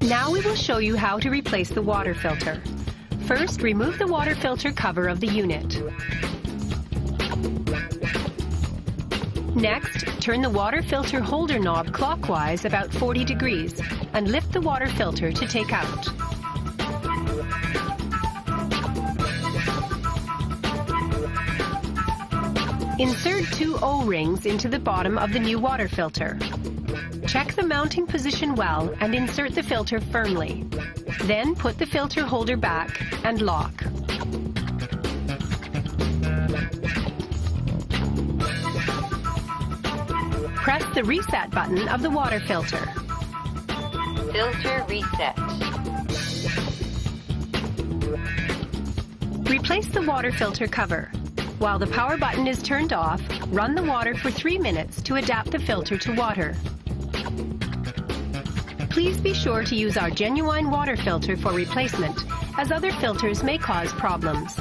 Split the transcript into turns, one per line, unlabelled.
Now we will show you how to replace the water filter. First, remove the water filter cover of the unit. Next, turn the water filter holder knob clockwise about 40 degrees and lift the water filter to take out. Insert 2 O-rings into the bottom of the new water filter. Check the mounting position well and insert the filter firmly. Then put the filter holder back and lock. Press the reset button of the water filter.
Filter reset.
Replace the water filter cover. While the power button is turned off, run the water for 3 minutes to adapt the filter to water. Please be sure to use our genuine water filter for replacement, as other filters may cause problems.